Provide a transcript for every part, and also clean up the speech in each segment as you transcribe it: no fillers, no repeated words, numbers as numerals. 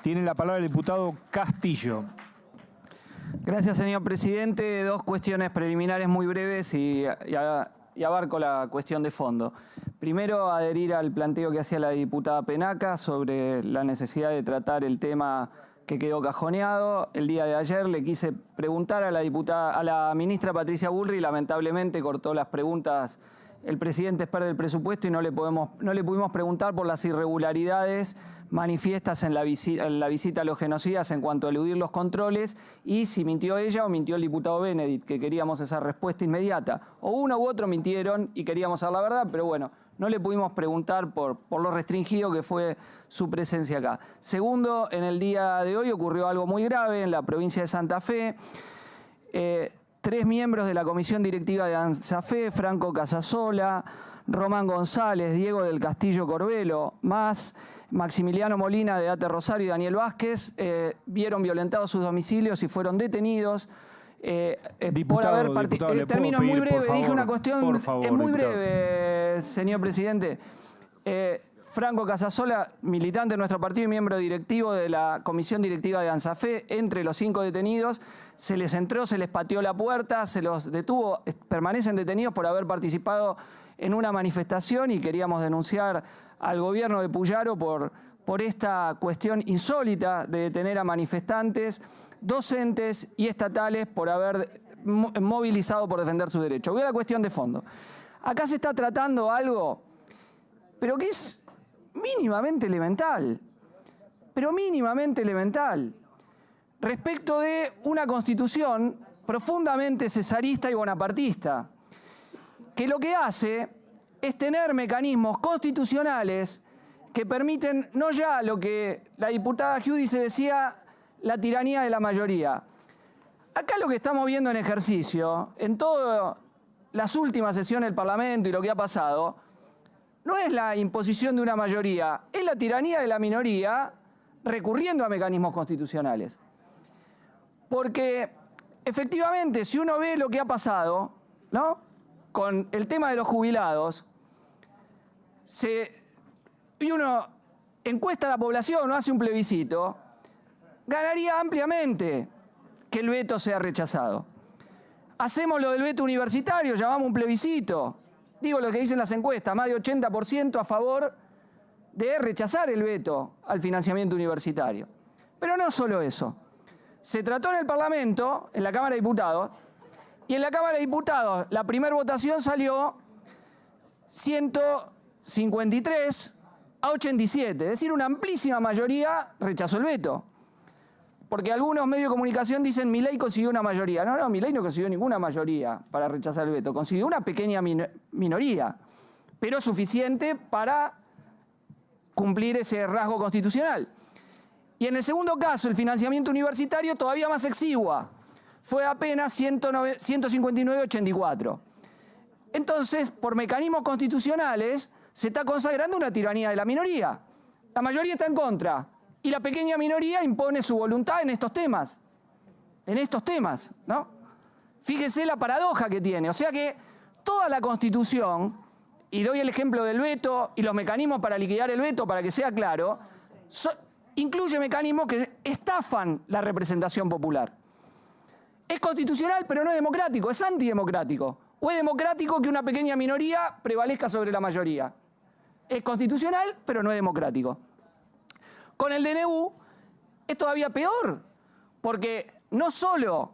Tiene la palabra el diputado Castillo. Gracias, señor presidente. Dos cuestiones preliminares muy breves y abarco la cuestión de fondo. Primero, adherir al planteo que hacía la diputada Penaca sobre la necesidad de tratar el tema que quedó cajoneado. El día de ayer le quise preguntar a la ministra Patricia Bullrich y lamentablemente cortó las preguntas el presidente expert del presupuesto y no le pudimos preguntar por las irregularidades manifiestas en la visita a los genocidas en cuanto a eludir los controles y si mintió ella o mintió el diputado Benedict, que queríamos esa respuesta inmediata. O uno u otro mintieron y queríamos saber la verdad, pero bueno, no le pudimos preguntar por lo restringido que fue su presencia acá. Segundo, en el día de hoy ocurrió algo muy grave en la provincia de Santa Fe. 3 miembros de la comisión directiva de ANSAFE, Franco Casasola, Román González, Diego del Castillo Corbelo, más Maximiliano Molina de Ate Rosario y Daniel Vázquez, vieron violentados sus domicilios y fueron detenidos por haber participado. Termino muy breve, dije una cuestión muy breve, señor presidente. Franco Casasola, militante de nuestro partido y miembro directivo de la comisión directiva de ANSAFE, entre los 5 detenidos, se les entró, se les pateó la puerta, se los detuvo, permanecen detenidos por haber participado en una manifestación y queríamos denunciar al gobierno de Puyaro por esta cuestión insólita de detener a manifestantes, docentes y estatales por haber movilizado por defender sus derechos. Voy a la cuestión de fondo. Acá se está tratando algo, pero que es mínimamente elemental, pero mínimamente elemental, respecto de una constitución profundamente cesarista y bonapartista, que lo que hace es tener mecanismos constitucionales que permiten no ya lo que la diputada Giudice decía, la tiranía de la mayoría. Acá lo que estamos viendo en ejercicio, en todas las últimas sesiones del Parlamento y lo que ha pasado, no es la imposición de una mayoría, es la tiranía de la minoría recurriendo a mecanismos constitucionales. Porque efectivamente, si uno ve lo que ha pasado, ¿no?, con el tema de los jubilados, y uno encuesta a la población o hace un plebiscito, ganaría ampliamente que el veto sea rechazado. Hacemos lo del veto universitario, llamamos un plebiscito. Digo lo que dicen las encuestas, más de 80% a favor de rechazar el veto al financiamiento universitario. Pero no solo eso. Se trató en el Parlamento, en la Cámara de Diputados, y en la Cámara de Diputados la primera votación salió 153 a 87, es decir, una amplísima mayoría rechazó el veto. Porque algunos medios de comunicación dicen Milei consiguió una mayoría. No, Milei no consiguió ninguna mayoría para rechazar el veto. Consiguió una pequeña minoría, pero suficiente para cumplir ese rasgo constitucional. Y en el segundo caso, el financiamiento universitario todavía más exigua. Fue apenas 159-84. Entonces, por mecanismos constitucionales, se está consagrando una tiranía de la minoría. La mayoría está en contra. Y la pequeña minoría impone su voluntad en estos temas. ¿No? Fíjese la paradoja que tiene. O sea que toda la Constitución, y doy el ejemplo del veto y los mecanismos para liquidar el veto para que sea claro, incluye mecanismos que estafan la representación popular. Es constitucional, pero no es democrático, es antidemocrático. O es democrático que una pequeña minoría prevalezca sobre la mayoría. Es constitucional, pero no es democrático. Con el DNU es todavía peor, porque no solo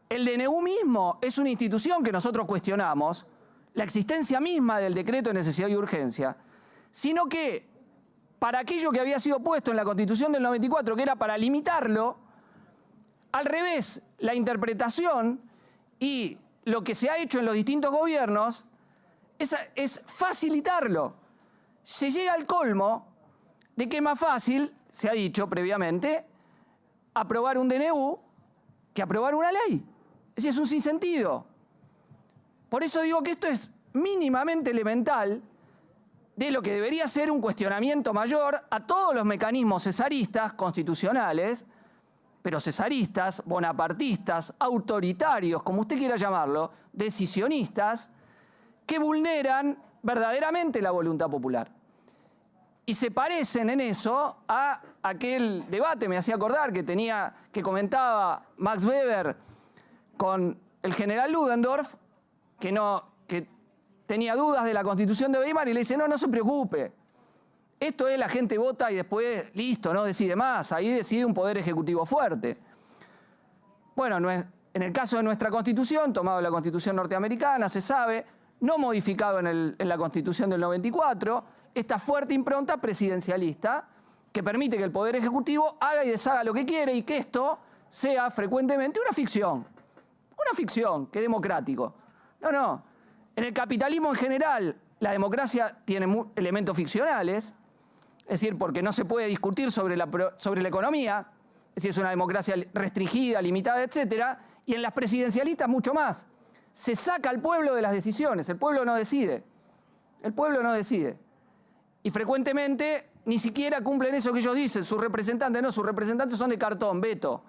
el DNU mismo es una institución que nosotros cuestionamos, la existencia misma del decreto de necesidad y urgencia, sino que para aquello que había sido puesto en la Constitución del 94, que era para limitarlo, al revés, la interpretación y lo que se ha hecho en los distintos gobiernos es facilitarlo. Se llega al colmo de que es más fácil, se ha dicho previamente, aprobar un DNU que aprobar una ley. Ese es un sinsentido. Por eso digo que esto es mínimamente elemental de lo que debería ser un cuestionamiento mayor a todos los mecanismos cesaristas constitucionales, pero cesaristas, bonapartistas, autoritarios, como usted quiera llamarlo, decisionistas, que vulneran verdaderamente la voluntad popular. Y se parecen en eso a aquel debate, me hacía acordar, que comentaba Max Weber con el general Ludendorff, que tenía dudas de la Constitución de Weimar y le dice, no se preocupe. Esto es la gente vota y después, listo, no decide más. Ahí decide un poder ejecutivo fuerte. Bueno, en el caso de nuestra Constitución, tomado de la Constitución norteamericana, se sabe, no modificado en la Constitución del 94, esta fuerte impronta presidencialista que permite que el Poder Ejecutivo haga y deshaga lo que quiere y que esto sea frecuentemente una ficción. Una ficción, que es democrático. No. En el capitalismo en general, la democracia tiene elementos ficcionales, es decir, porque no se puede discutir sobre la economía, es decir, es una democracia restringida, limitada, etc. Y en las presidencialistas mucho más. Se saca al pueblo de las decisiones, el pueblo no decide. El pueblo no decide. Y frecuentemente ni siquiera cumplen eso que ellos dicen, sus representantes son de cartón, veto.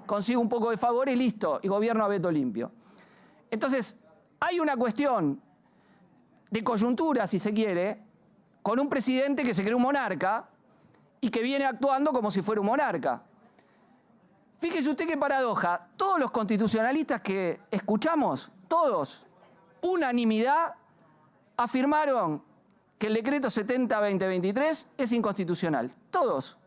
Consigo un poco de favor y listo, y gobierno a veto limpio. Entonces, hay una cuestión de coyuntura, si se quiere, con un presidente que se cree un monarca y que viene actuando como si fuera un monarca. Fíjese usted qué paradoja. Todos los constitucionalistas que escuchamos, todos, unanimidad, afirmaron que el decreto 70-2023 es inconstitucional. Todos.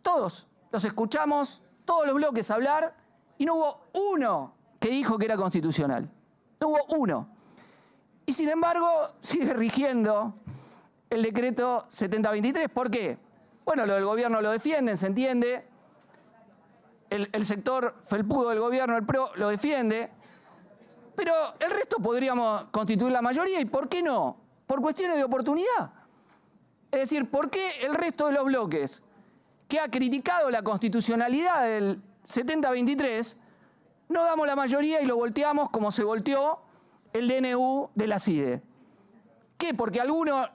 Todos los escuchamos, todos los bloques hablar, y no hubo uno que dijo que era constitucional. No hubo uno. Y sin embargo, sigue rigiendo el decreto 70-23. ¿Por qué? Bueno, lo del gobierno lo defienden, se entiende. El sector felpudo del gobierno, el PRO, lo defiende. Pero el resto podríamos constituir la mayoría. ¿Y por qué no? Por cuestiones de oportunidad. Es decir, ¿por qué el resto de los bloques que ha criticado la constitucionalidad del 70-23 no damos la mayoría y lo volteamos como se volteó el DNU de la CIDE? ¿Qué? ¿Porque a alguno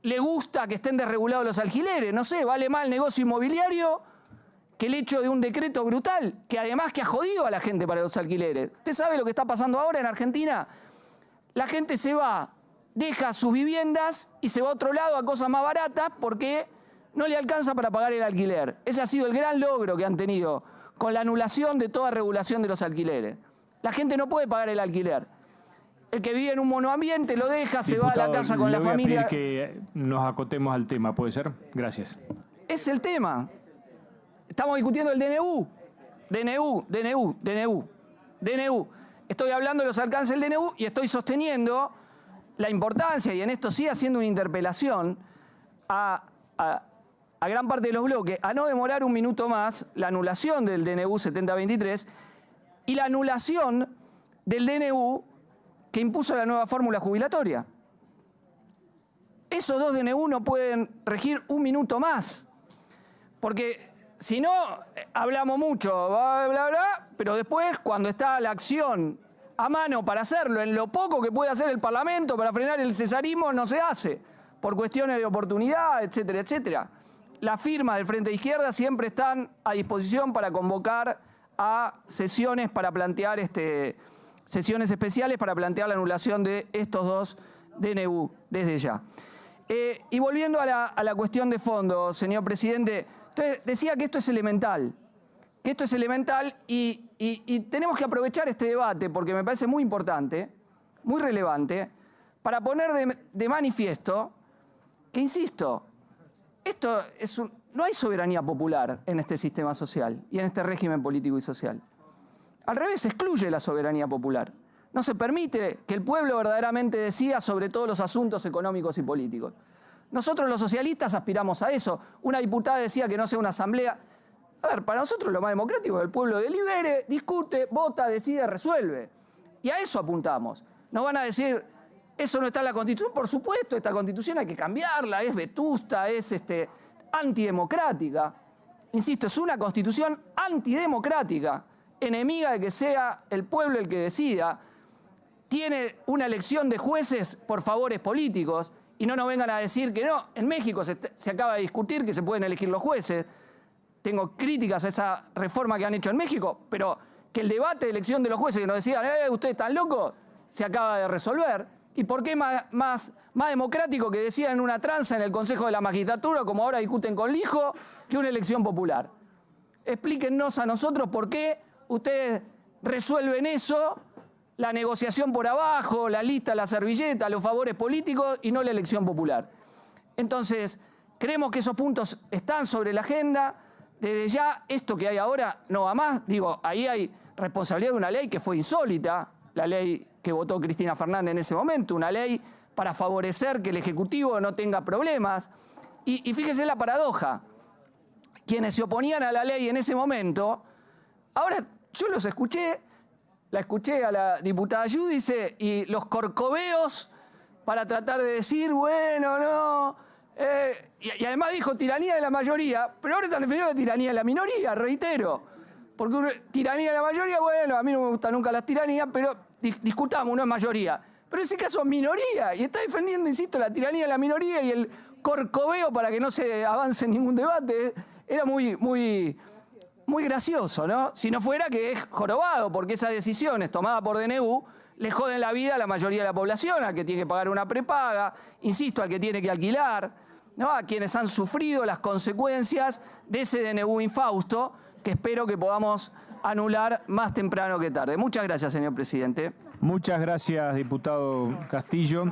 le gusta que estén desregulados los alquileres? No sé, vale más el negocio inmobiliario que el hecho de un decreto brutal, que además que ha jodido a la gente para los alquileres. ¿Usted sabe lo que está pasando ahora en Argentina? La gente se va, deja sus viviendas y se va a otro lado a cosas más baratas porque no le alcanza para pagar el alquiler. Ese ha sido el gran logro que han tenido con la anulación de toda regulación de los alquileres. La gente no puede pagar el alquiler. El que vive en un monoambiente lo deja, se va a la casa con la familia. Le voy a pedir que nos acotemos al tema, ¿puede ser? Gracias. Es el tema. Estamos discutiendo el DNU. DNU. Estoy hablando de los alcances del DNU y estoy sosteniendo la importancia, y en esto sí haciendo una interpelación a gran parte de los bloques, a no demorar un minuto más la anulación del DNU 70-23 y la anulación del DNU que impuso la nueva fórmula jubilatoria. Esos dos DNU no pueden regir un minuto más, porque si no, hablamos mucho, bla, bla, bla, pero después, cuando está la acción a mano para hacerlo, en lo poco que puede hacer el Parlamento para frenar el cesarismo, no se hace, por cuestiones de oportunidad, etcétera, etcétera. Las firmas del Frente de Izquierda siempre están a disposición para convocar a sesiones para plantear sesiones especiales para plantear la anulación de estos dos DNU desde ya. Y volviendo a la cuestión de fondo, señor presidente, entonces decía que esto es elemental, y tenemos que aprovechar este debate porque me parece muy importante, muy relevante, para poner de manifiesto que, insisto, esto no hay soberanía popular en este sistema social y en este régimen político y social. Al revés, excluye la soberanía popular. No se permite que el pueblo verdaderamente decida sobre todos los asuntos económicos y políticos. Nosotros los socialistas aspiramos a eso. Una diputada decía que no sea una asamblea. A ver, para nosotros lo más democrático es que el pueblo delibere, discute, vota, decide, resuelve. Y a eso apuntamos. Nos van a decir, eso no está en la Constitución. Por supuesto, esta Constitución hay que cambiarla, es vetusta, es antidemocrática. Insisto, es una Constitución antidemocrática, enemiga de que sea el pueblo el que decida. Tiene una elección de jueces por favores políticos. Y no nos vengan a decir que no. En México se acaba de discutir que se pueden elegir los jueces. Tengo críticas a esa reforma que han hecho en México, pero que el debate de elección de los jueces que nos decían, ustedes están locos, se acaba de resolver. ¿Y por qué más más democrático que decían en una tranza en el Consejo de la Magistratura, como ahora discuten con Lijo, que una elección popular. Explíquennos a nosotros por qué ustedes resuelven eso, la negociación por abajo, la lista, la servilleta, los favores políticos y no la elección popular. Entonces, creemos que esos puntos están sobre la agenda. Desde ya, esto que hay ahora no va más. Digo, ahí hay responsabilidad de una ley que fue insólita, la ley que votó Cristina Fernández en ese momento, una ley para favorecer que el Ejecutivo no tenga problemas. Y fíjese la paradoja. Quienes se oponían a la ley en ese momento, ahora yo los escuché, la escuché a la diputada Giudice y los corcoveos para tratar de decir, bueno, no, y además dijo tiranía de la mayoría, pero ahora están defendiendo la tiranía de la minoría, reitero. Porque tiranía de la mayoría, bueno, a mí no me gustan nunca las tiranías, pero discutamos, no es mayoría. Pero en ese caso es minoría, y está defendiendo, insisto, la tiranía de la minoría y el corcoveo para que no se avance en ningún debate. Era muy gracioso, ¿no? Si no fuera que es jorobado, porque esas decisiones tomadas por DNU le joden la vida a la mayoría de la población, al que tiene que pagar una prepaga, insisto, al que tiene que alquilar, ¿no? A quienes han sufrido las consecuencias de ese DNU infausto, que espero que podamos anular más temprano que tarde. Muchas gracias, señor presidente. Muchas gracias, diputado Castillo.